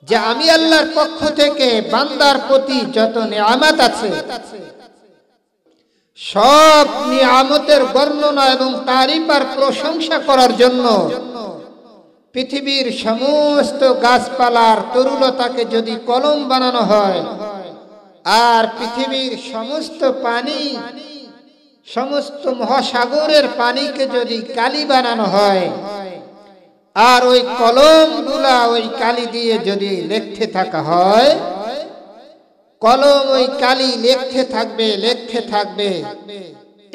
যে আমি আল্লাহর পক্ষ থেকে বান্দার প্রতি যত নিয়ামত আছে সব নিয়ামতের বর্ণনা এবং তারিফ আর প্রশংসা করার জন্য পৃথিবীর সমস্ত গাছপালার তরুলতাকে যদি কলম বানানো হয় আর পৃথিবীর সমস্ত পানি সমস্ত মহাসাগরের পানিকে যদি কালি বানানো হয় আর ওই কলমগুলা ওই কালি দিয়ে যদি লিখতে থাকা হয় কলম ওই কালি লিখতে থাকবে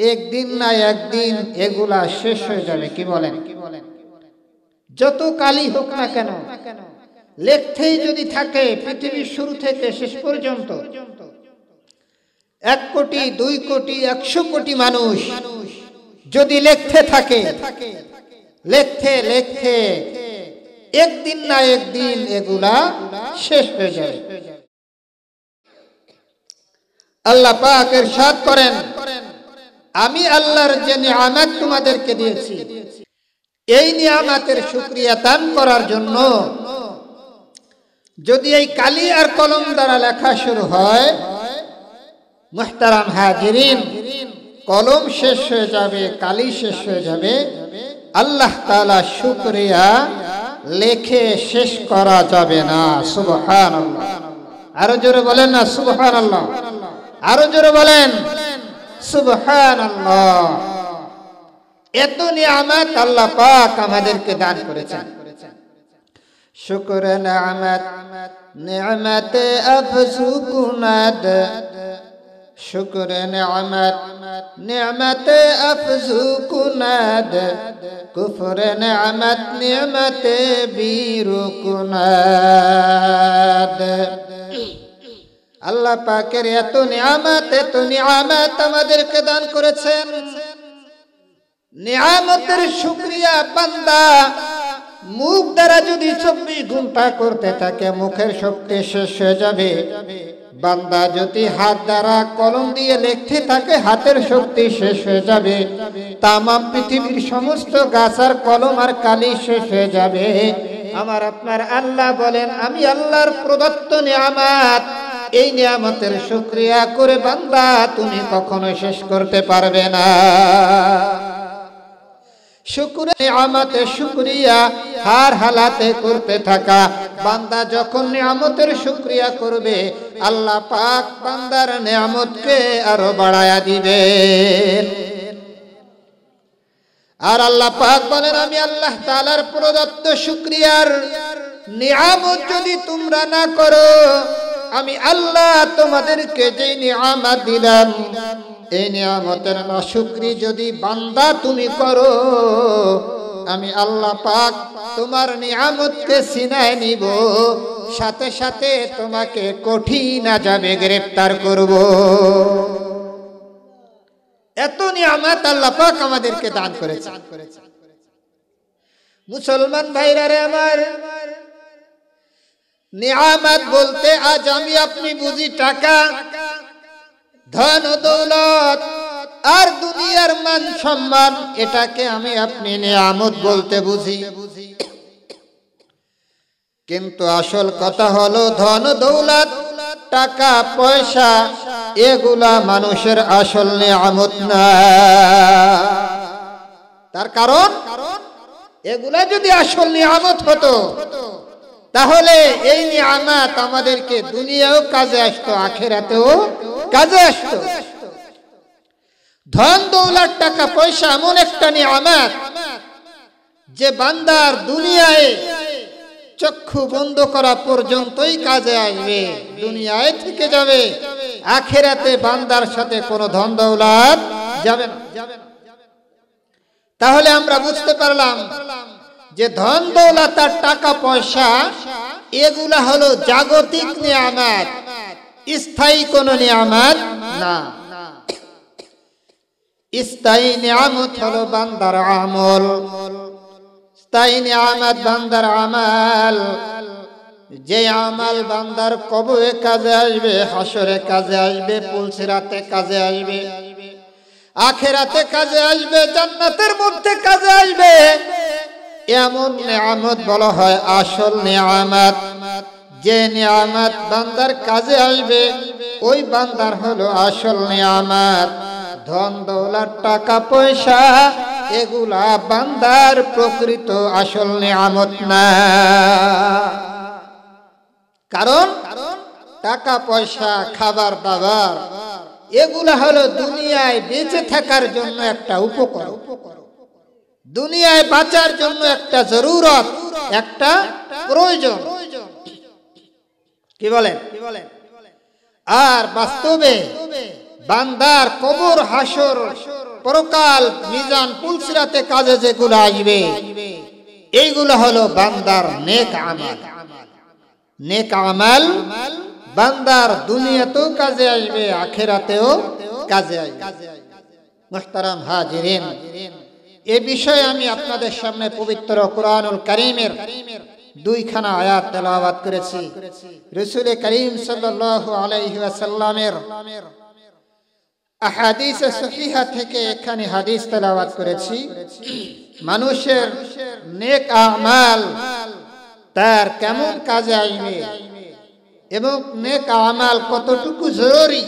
একদিন না একদিন এগুলা শেষ হয়ে যাবে কি বলেন যত কালি হোক না কেন লিখতেই যদি থাকে পৃথিবীর শুরু থেকে শেষ পর্যন্ত 1 কোটি 2 কোটি 100 কোটি মানুষ যদি লিখতে থাকে লিখতে একদিন না একদিন এগুলা শেষ হয়ে যাবে আল্লাহ পাক ইরশাদ করেন আমি আল্লাহর যে নিয়ামত তোমাদেরকে দিয়েছি এই নিয়ামতের শুকরিয়া দান করার জন্য যদি এই কালি আর কলম দ্বারা লেখা শুরু হয় মুহতারাম হাজিরিন কলম শেষ হয়ে যাবে কালি শেষ হয়ে যাবে আল্লাহ তাআলা শুকরিয়া লেখে শেষ করা যাবে না সুবহানাল্লাহ আরো জোরে বলেন না সুবহানাল্লাহ আরো জোরে বলেন সুবহানাল্লাহ এত নিয়ামত আল্লাহ পাক আমাদেরকে দান করেছেন শুকর নিয়ামতে আফজু কুনাদ শুকর নিয়ামতে আফজু কুনাদ কুফর নিয়ামতে বীরু কুনাদ আল্লাহ পাকের এত নিয়ামত আমাদেরকে দান করেছেন নিয়ামতের শুকরিয়া বান্দা মুখ দ্বারা যদি 24 ঘন্টা করতে থাকে মুখের শক্তি শেষ হয়ে যাবে বান্দা যদি হাত দ্বারা কলম দিয়ে লিখতে থাকে হাতের শক্তি শেষ হয়ে যাবে তামাম পৃথিবীর সমস্ত গাছ আর কলম আর কালি শেষ হয়ে যাবে আমার আপনার আল্লাহ বলেন আমি আল্লাহর প্রদত্ত নিয়ামত এই নিয়ামতের শুকরিয়া করে বান্দা তুমি কখনো শেষ করতে পারবে না শুকর নিয়ামতে শুকরিয়া হার হালাতে করতে থাকা বান্দা যখন নিয়ামতের শুকরিয়া করবে আল্লাহ পাক বান্দার নিয়ামতকে আরো বাড়ায়া দিবেন আর আল্লাহ পাক বলেন আমি আল্লাহ তাআলার প্রদত্ত শুকরিয়ার নিয়ামত যদি তোমরা না করো আমি আল্লাহ তোমাদেরকে যে নিয়ামত দিলাম এই নিয়ামতের নাশুকরি যদি বান্দা তুমি করো আমি আল্লাহ পাক তোমার নিয়ামতকে ছিনায় নিব সাথে সাথে তোমাকে কঠিন আযাবে গ্রেফতার করব এত নিয়ামত আল্লাহ পাক আমাদেরকে দান করেছেন মুসলমান ভাইরা রে আমার নিয়ামত বলতে আজ আমি আপনি বুঝি টাকা ধন দৌলত আর দুনিয়ার মান সম্মান এটাকে আমি আপনি নিয়ামত বলতে বুঝি কিন্তু আসল কথা হলো ধন দৌলত টাকা পয়সা এগুলা মানুষের আসল নিয়ামত না তার কারণ এগুলা যদি আসল নিয়ামত হতো তাহলে এই নিয়ামত আমাদেরকে দুনিয়াও কাজে আসতো আখিরাতেও কাজে আসতো ধন দৌলত টাকা পয়সা এমন একটা নিয়ামত যে বান্দার দুনিয়ায় চক্ষু বন্ধ করা পর্যন্তই কাজে আসবে দুনিয়ায় থেকে যাবে আখিরাতে বান্দার সাথে কোনো ধন দৌলত যাবে না তাহলে আমরা বুঝতে পারলাম যে ধন দৌলত আর টাকা পয়সা এগুলা হলো জাগতিক নিয়ামত স্থায়ী কোন নিয়ামত না স্থায়ী নিয়ামত হলো বান্দার আমল স্থায়ী নিয়ামত বান্দার আমাল যে আমাল বান্দার কবরে কাজে আসবে হাসরে কাজে আসবে পুলসিরাতে কাজে আসবে আখিরাতে কাজে আসবে জান্নাতের মধ্যে কাজে আসবে এমন নিয়ামত বলা হয় আসল নিয়ামত যে নিয়ামত বান্দার কাজে আসবে ওই বান্দার হলো আসল নিয়ামত। ধন দৌলত টাকা পয়সা এগুলা বান্দার প্রকৃত আসল নিয়ামত না। কারণ টাকা পয়সা খাবার দাবার এগুলা হলো দুনিয়ায় বেঁচে থাকার জন্য একটা উপকরণ, দুনিয়ায় বাঁচার জন্য একটা জরুরত, একটা প্রয়োজন। কি বলেন? আর বাস্তবে বান্দার কবর, হাসর, পরকাল, মিজান, পুলসিরাতে কাজে যেগুলো আসবে এইগুলো হলো বান্দার নেক আমাল। নেক আমাল বান্দার দুনিয়াতেও কাজে আসবে, আখিরাতেও কাজে আসবে। মুহতারাম হাজিরিন, এই বিষয়ে আমি আপনাদের সামনে পবিত্র কুরআনুল কারীমের দুইখানা আয়াত তেলাওয়াত করেছি। রাসূল করিম সাল্লাল্লাহু আলাইহি ওয়াসাল্লামের আহাদিসে সহিহা থেকে এখানে হাদিস তেলাওয়াত করেছি। মানুষের নেক আমাল তার কেমন কাজে আসবে এবং নেক আমাল কতটুকু জরুরি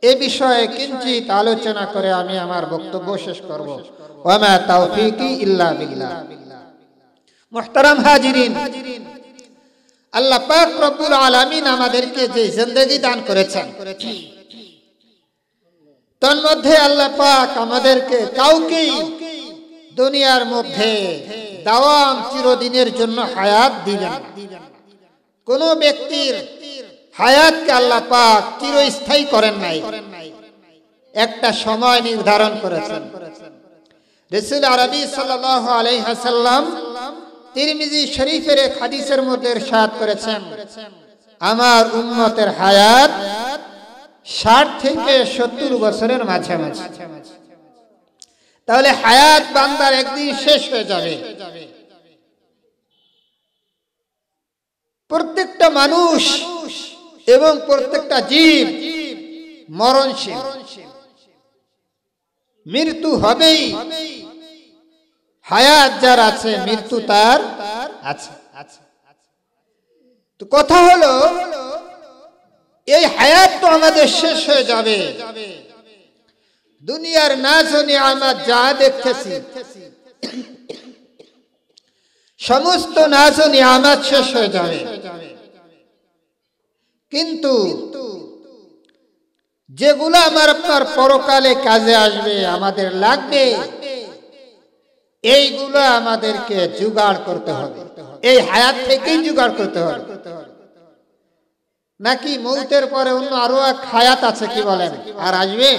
এ বিষয়ে কিঞ্চিত আলোচনা করে আমি আমার বক্তব্য শেষ করব। ওয়া মা তাওফীকি ইল্লা বিল্লাহ। মুহতারাম হাজিরিন, আল্লাহ পাক রব্বুল আলামিন আমাদেরকে যে জিন্দেগি দান করেছেন, তার মধ্যে আল্লাহ পাক আমাদেরকে কাউকেই দুনিয়ার মধ্যে দাওয়াম চিরদিনের জন্য হায়াত দিবেন না। কোন ব্যক্তির হায়াতকে আল্লাহ পাক চিরস্থায়ী করেন নাই, একটা সময় নির্ধারণ করেছেন। রাসূল আরবি সাল্লাল্লাহু আলাইহি ওয়াসাল্লাম তিরমিজি শরীফের এক হাদিসের মধ্যে ইরশাদ করেছেন, আমার উম্মতের হায়াত 60 থেকে 70 বছরের মাঝামাঝি। তাহলে হায়াত বান্দার একদিন শেষ হয়ে যাবে। প্রত্যেকটা মানুষ এবং প্রত্যেকটা জীব মরণশীল, মৃত্যু হবেই। হায়াত যার আছে মৃত্যু তার আছে। তো কথা হলো এই হায়াত তো আমাদের শেষ হয়ে যাবে। দুনিয়ার নাজ ও নিয়ামত যা দেখতেছি সমস্ত নাজ ও নিয়ামত শেষ হয়ে যাবে, কিন্তু যেগুলো আমার আপনার পরকালে কাজে আসবে, আমাদের লাগবে, এইগুলো আমাদেরকে জোগাড় করতে হবে। এই হায়াত থেকেই জোগাড় করতে হবে। নাকি মৌতের পরে অন্য আরো এক হায়াত আছে, কি বলেন? আর আসবে?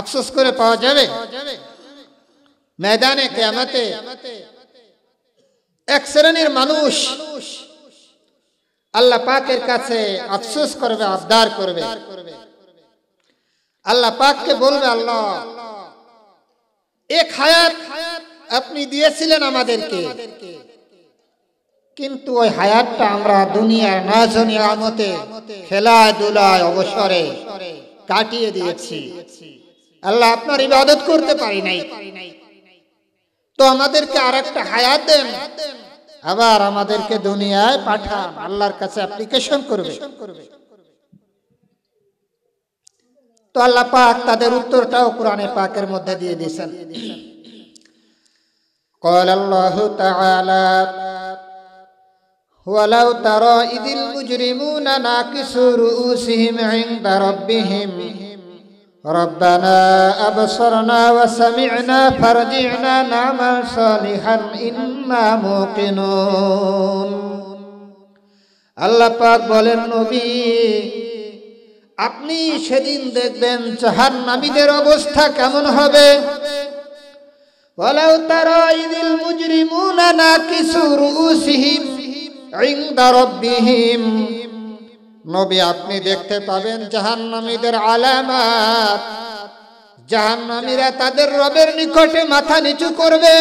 আফসোস করে পাওয়া যাবে? ময়দানে কিয়ামতে এক শ্রেণীর মানুষ আল্লাহ পাকের কাছে আফসোস করবে, আবদার করবে। আল্লাহ পাককে বলবে, আল্লাহ এক হায়াত আপনি দিয়েছিলেন আমাদেরকে, কিন্তু ওই হায়াতটা আমরা দুনিয়ার নাজ ও নিয়ামতে খেলায় দুলায় অবসরে কাটিয়ে দিয়েছি। আল্লাহ আপনার ইবাদত করতে পারি নাই, তো আমাদেরকে আরেকটা হায়াত দেন, আবার আমাদেরকে দুনিয়ায় পাঠান। আল্লাহর কাছে অ্যাপ্লিকেশন করবে। তো আল্লাহ পাক তাদের উত্তরটাও কোরআনে পাকের মধ্যে দিয়ে দিয়েছেন। قال الله تعالى ولو ترى إذ المجرمون ناكسوا رؤوسهم عند ربهم ربنا أبصرنا وسمعنا فارجعنا نعمل صالحا إنا موقنون। আল্লাহ পাক বলেন, নবী আপনি সেদিন দেখবেন জাহান্নামীদের অবস্থা কেমন হবে। ওয়ালাউ তারা ইযিল মুজরিমুনা নাকিসু রুউসিহিম ইনদা রাব্বিহিম, নবী আপনি দেখতে পাবেন জাহান্নামীদের আলামত। জাহান্নামীরা তাদের রবের নিকটে মাথা নিচু করবে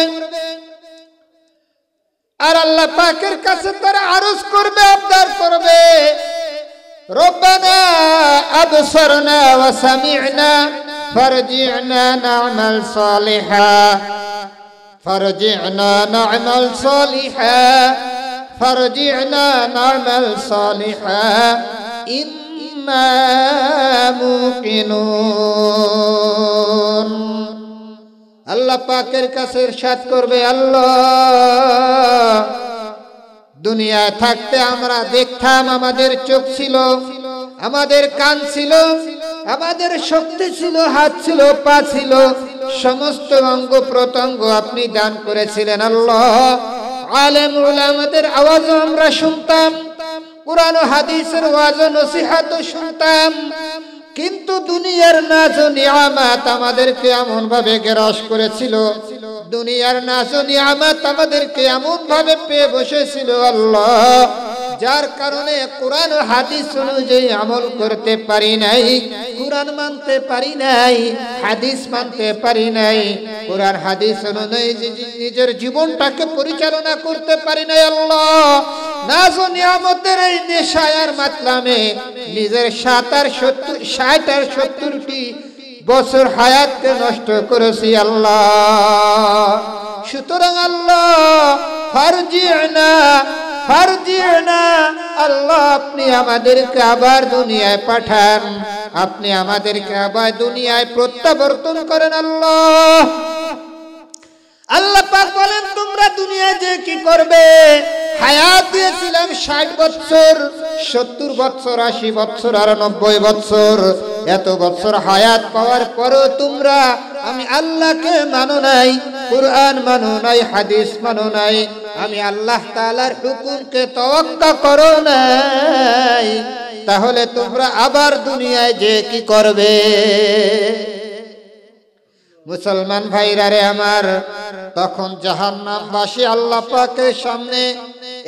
আর আল্লাহ পাকের কাছে তারা আরজ করবে, আবদার করবে, রব্বানা আবসারনা ওয়া সামি'না ফারজি'না না'মাল সালিহা ফারজি'না না'মাল সালিহা ফারজি'না না'মাল সালিহা ইন্না মুকিনুন। আল্লাহ পাকের কাছে ইরশাদ করবে, আল্লাহ দুনিয়ায় থাকতে আমরা দেখতাম, আমাদের চোখ ছিল, আমাদের কান ছিল, আমাদের শক্তি ছিল, হাত ছিল, পা ছিল, সমস্ত অঙ্গ প্রত্যঙ্গ আপনি দান করেছিলেন আল্লাহ। আলেম উলামাদের আওয়াজও আমরা শুনতাম, কুরআন ও হাদিসের ওয়াজ ও নসিহত শুনতাম, কিন্তু দুনিয়ার নাজ ও নিয়ামত আমাদেরকে এমন ভাবে গ্রাস করেছিল, দুনিয়ার নাজ ও নিয়ামত আমাদেরকে এমন ভাবে পেয়ে বসেছিল আল্লাহ, যার কারণে কোরআন ও হাদিস অনুযায়ী আমল করতে পারি নাই, কোরআন মানতে পারি নাই, হাদিস মানতে পারি নাই, কোরআন হাদিস অনুযায়ী নিজের জীবনটাকে পরিচালনা করতে পারি নাই আল্লাহ। নাজ ও নিয়ামতের এই নেশায় আর মাতলামে নিজের 60 আর 70টি বছর হায়াতকে নষ্ট করেছি আল্লাহ। সুতরাং আল্লাহ ফারজি'না আল্লাহ আপনি আমাদেরকে আবার দুনিয়ায় পাঠান, আপনি আমাদেরকে আবার দুনিয়ায় প্রত্যাবর্তন করেন আল্লাহ। আল্লাহ পাক বলেন, তোমরা দুনিয়ায় যে কি করবে? হায়াত দিয়েছিলাম 60 বছর, 70 বছর, 80 বছর আর 90 বছর। এত বছর হায়াত পাওয়ার পরও তোমরা আমি আল্লাহকে মানো নাই, কুরআন মানো নাই, হাদিস মানো নাই, আমি আল্লাহ তাআলার হুকুমকে তাওয়াক্কা করো নাই, তাহলে তোমরা আবার দুনিয়ায় যে কি করবে? মুসলমান ভাইরা রে আমার, তখন জাহান্নামবাসী আল্লাহ পাকের সামনে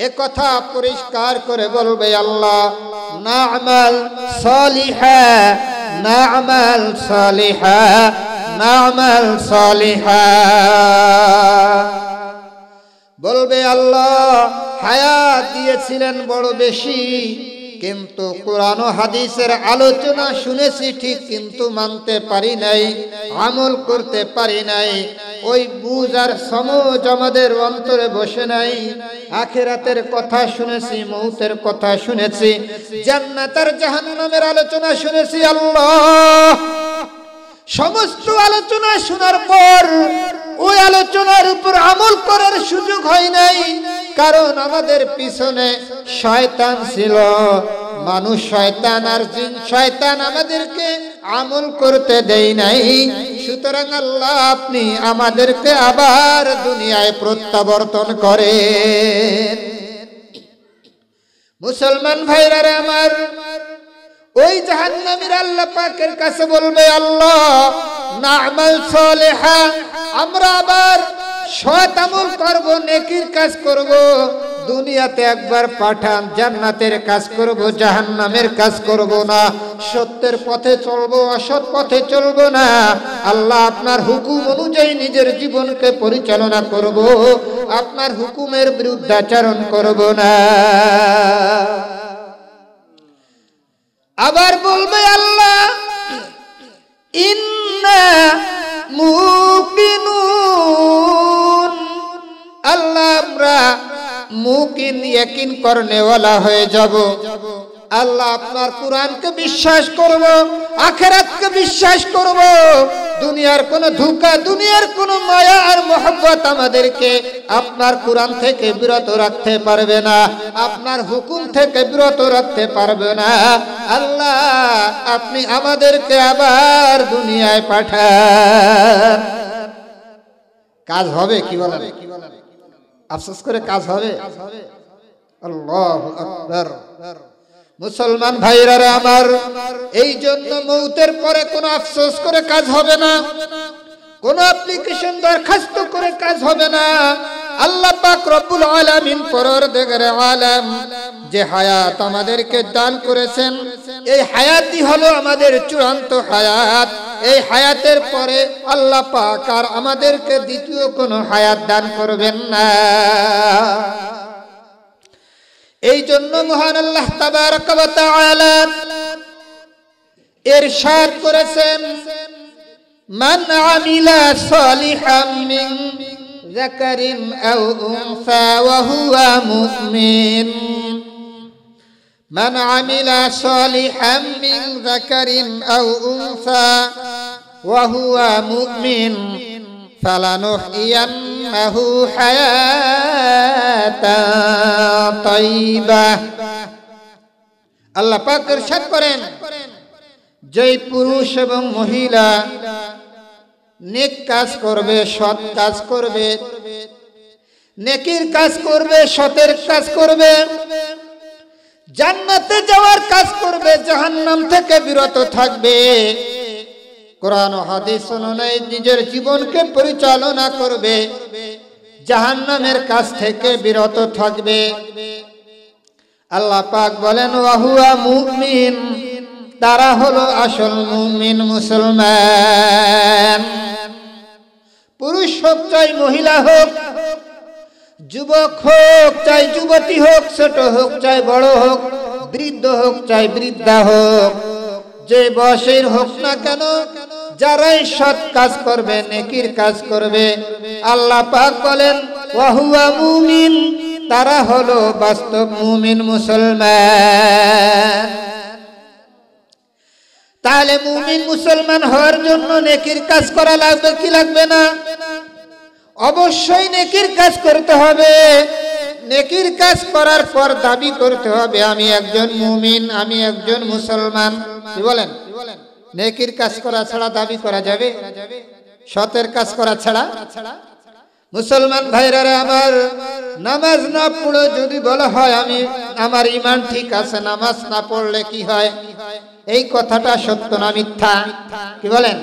এ কথা পরিষ্কার করে বলবে, আল্লাহ না'মাল সালিহা, না'মাল সালিহা, না'মাল সালিহা। বলবে আল্লাহ হায়াত দিয়েছিলেন বড় বেশি, কিন্তু কোরআন ও হাদিসের আলোচনা শুনেছি ঠিক, কিন্তু মানতে পারি নাই, আমল করতে পারি নাই, ওই বুঝ আর সমঝ আমাদের অন্তরে বসে নাই। আখিরাতের কথা শুনেছি, মউতের কথা শুনেছি, জান্নাত আর জাহান্নামের আলোচনা শুনেছি আল্লাহ। সমস্ত আলোচনা শোনার পর ওই আলোচনার উপর আমল করার সুযোগ হয় নাই, কারণ আমাদের পিছনে শয়তান ছিল, মানুষ শয়তান আর জিন শয়তান আমাদেরকে আমল করতে দেয় নাই। সুতরাং আল্লাহ আপনি আমাদেরকে আবার দুনিয়ায় প্রত্যাবর্তন করেন। মুসলমান ভাইরা আমার, ওই জাহান্নামীর আল্লাহ পাকের কাছে বলবে, আল্লাহ না'মাল সালিহা, আমরা আবার সৎ আমল করব, নেকির কাজ করব, দুনিয়াতে একবার পাঠান, জান্নাতের কাজ করব, জাহান্নামের কাজ করব না, সত্যের পথে চলব, অসৎ পথে চলব না। আল্লাহ আপনার হুকুম অনুযায়ী নিজের জীবনকে পরিচালনা করব, আপনার হুকুমের বিরুদ্ধাচরণ করব না। আবার বলবে আল্লাহ ইন্না মুকিনুন, আল্লাহ আমরা মুকিন ইয়াকিন করনেওয়ালা হয়ে যাব। আল্লাহ আপনার কুরআনকে বিশ্বাস করব, আখিরাতকে বিশ্বাস করব। দুনিয়ার কোনো ধোঁকা, দুনিয়ার কোনো মায়া আর মোহব্বত আমাদেরকে আপনার কুরআন থেকে বিরত রাখতে পারবে না, আপনার হুকুম থেকে বিরত রাখতে পারবে না। আল্লাহ আপনি আমাদেরকে আবার দুনিয়ায় পাঠান। কাজ হবে কি বলেন? আফসোস করে কাজ হবে? আল্লাহু আকবার। মুসলমান ভাইরা আমার, এই জন্য মউতের পরে কোনো আফসোস করে কাজ হবে না, কোনো অ্যাপ্লিকেশন দরখাস্ত করে কাজ হবে না। আল্লাহ পাক রব্বুল আলামিন পরওয়ারদিগারে আলাম যে হায়াত আমাদেরকে দান করেছেন, এই হায়াতই হলো আমাদের চূড়ান্ত হায়াত। এই হায়াতের পরে আল্লাহ পাক আর আমাদেরকে দ্বিতীয় কোনো হায়াত দান করবেন না। এই জন্য মহান আল্লাহ তাবারক ওয়া তাআলা ইরশাদ করেছেন, মান আমিলা সালিহাম মিন যাকারিন আও উনসা ওয়া হুয়া মুমিন মান আমিলা সালিহাম মিন যাকারিন আও উনসা ওয়া হুয়া মুমিন ফালানুহইয়ান্নাহু হায়াতান তাইয়্যিবাহ। আল্লাহ পাক ইরশাদ করেন, যেই পুরুষ এবং মহিলা নেক কাজ করবে, সৎ কাজ করবে, নেকির কাজ করবে, সতের কাজ করবে, জান্নাতে যাওয়ার কাজ করবে, জাহান্নাম থেকে বিরত থাকবে, কোরআন ও হাদিস অনুযায়ী নিজের জীবনকে পরিচালনা করবে, জাহান্নামের কাছ থেকে বিরত থাকবে, আল্লাহ পাক বলেন ওয়া হুয়া মুমিন, তারা হলো আসল মুমিন, মুসলমান। পুরুষ হোক চাই মহিলা হোক, যুবক হোক চাই যুবতী হোক, ছোট হোক চাই বড় হোক, বৃদ্ধ হোক চাই বৃদ্ধা হোক, যে বয়সের হোক না কেন, যারাই সৎ কাজ করবে, নেকির কাজ করবে, আল্লাহ পাক বলেন ওয়া হুয়া মুমিন, তারা হলো বাস্তব মুমিন, মুসলমান। তাহলে মুমিন মুসলমান হওয়ার জন্য নেকির কাজ করা লাগবে কি লাগবে না? অবশ্যই নেকির কাজ করতে হবে। নেকির কাজ করার পর দাবি করতে হবে আমি একজন মুমিন, আমি একজন মুসলমান। কি বলেন? নেকির কাজ করা ছাড়া দাবি করা যাবে? সতের কাজ করা ছাড়া? মুসলমান ভাইরা আমার, নামাজ না পড়ে যদি বলা হয় আমি আমার ঈমান ঠিক আছে, নামাজ না পড়লে কি হয়, এই কথাটা সত্য না মিথ্যা? কি বলেন?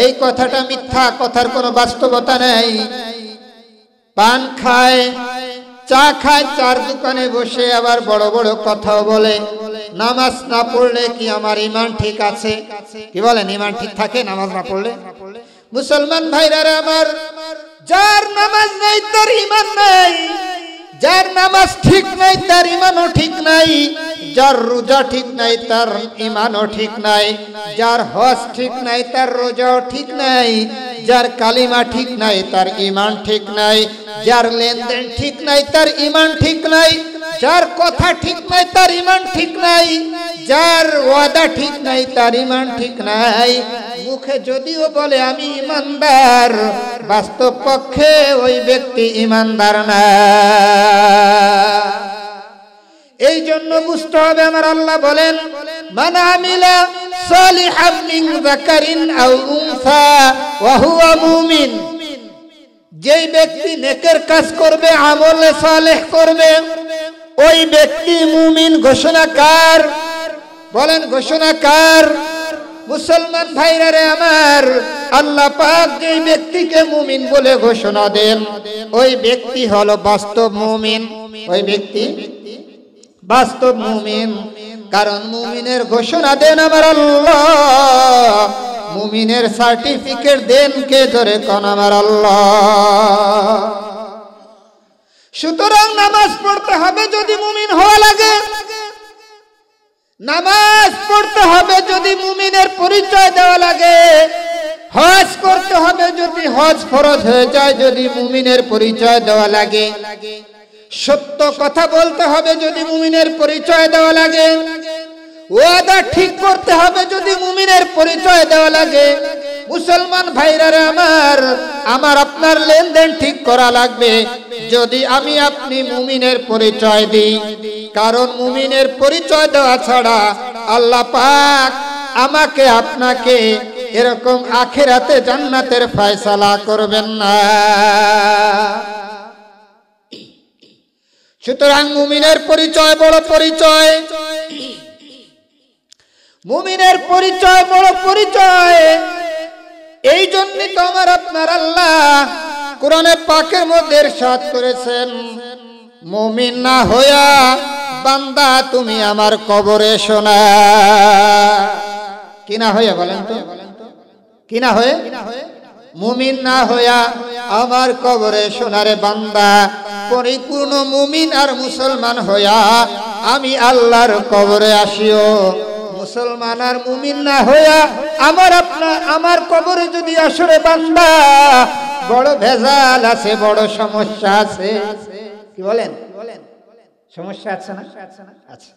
এই কথাটা মিথ্যা, কথার কোনো বাস্তবতা নেই। পান খায়, চা খায়, চার দোকানে বসে আবার বড় বড় কথাও বলে, নামাজ না পড়লে কি আমার ঈমান ঠিক আছে? কি বলেন? ঈমান ঠিক থাকে নামাজ না পড়লে? মুসলমান ভাইরা আমার, যার নামাজ নাই তার ঈমান নাই, যার নামাজ ঠিক নাই তার ঈমানও ঠিক নাই, যার রোজা ঠিক নাই তার ঈমানও ঠিক নাই, যার হজ ঠিক নাই তার রোজাও ঠিক নাই, যার কালিমা ঠিক নাই তার ঈমান ঠিক নাই, যার লেনদেন ঠিক নাই তার ঈমান ঠিক নাই, যার কথা ঠিক নাই তার ঈমান ঠিক নাই, যার ওয়াদা ঠিক নাই তার ঈমান ঠিক নাই। মুখে যদিও বলে আমি ঈমানদার, বাস্তব পক্ষে ওই ব্যক্তি ঈমানদার না। এই জন্য বুঝতে হবে, আমার আল্লাহ বলেন মান আমিলা সালিহাম মিন যাকারিন আও উনসা ওয়া হুয়া মুমিন, যেই ব্যক্তি নেকের কাজ করবে, আমলে সালেহ করবে, ওই ব্যক্তি মুমিন। ঘোষণাকার বলেন, ঘোষণাকার। মুসলমান ভাইরা রে আমার, আল্লাহ পাক যেই ব্যক্তিকে মুমিন বলে ঘোষণা দেন, ওই ব্যক্তি হলো বাস্তব মুমিন, ওই ব্যক্তি বাস্তব মুমিন। কারণ মুমিনের ঘোষণা দেন আমার আল্লাহ, মুমিনের সার্টিফিকেট দেন কে? ধরে কোন আমার আল্লাহ। সুতরাং নামাজ পড়তে হবে যদি মুমিন হওয়া লাগে, নামাজ পড়তে হবে যদি মুমিনের পরিচয় দেওয়া লাগে, হজ করতে হবে যদি হজ ফরজ হয়ে যায়, যদি মুমিনের পরিচয় দেওয়া লাগে, সত্য কথা বলতে হবে যদি মুমিনের পরিচয় দেওয়া লাগে, ওয়াদা ঠিক করতে হবে যদি মুমিনের পরিচয় দেওয়া লাগে। মুসলমান ভাইরা আমার, আমার আপনার লেনদেন ঠিক করা লাগবে যদি আমি আপনি মুমিনের পরিচয় দিই। কারণ মুমিনের পরিচয় দেওয়া ছাড়া আল্লাহ পাক আমাকে আপনাকে এরকম আখিরাতে জান্নাতের ফয়সালা করবেন না। সুতরাং মুমিনের পরিচয় বড় পরিচয়, মুমিনের পরিচয় বড় পরিচয়। এই জন্যই তো আমার আপনার আল্লাহ কোরআনে পাকের মধ্যে ইরশাদ করেছেন, মুমিন না হইয়া বান্দা তুমি আমার কবরে শোনা। কি না হইয়া বলেন তো? কি না হয়ে? মুমিন না হইয়া আমার কবরে শোনারে বান্দা। পরিপূর্ণ মুমিন আর মুসলমান হইয়া আমি আল্লাহর কবরে আসিও। মুসলমান আর মুমিন না হইয়া আমার কবরে যদি আসরে বান্দা, বড় ভেজাল আছে, বড় সমস্যা আছে। কি বলেন? সমস্যা আছে না? আচ্ছা।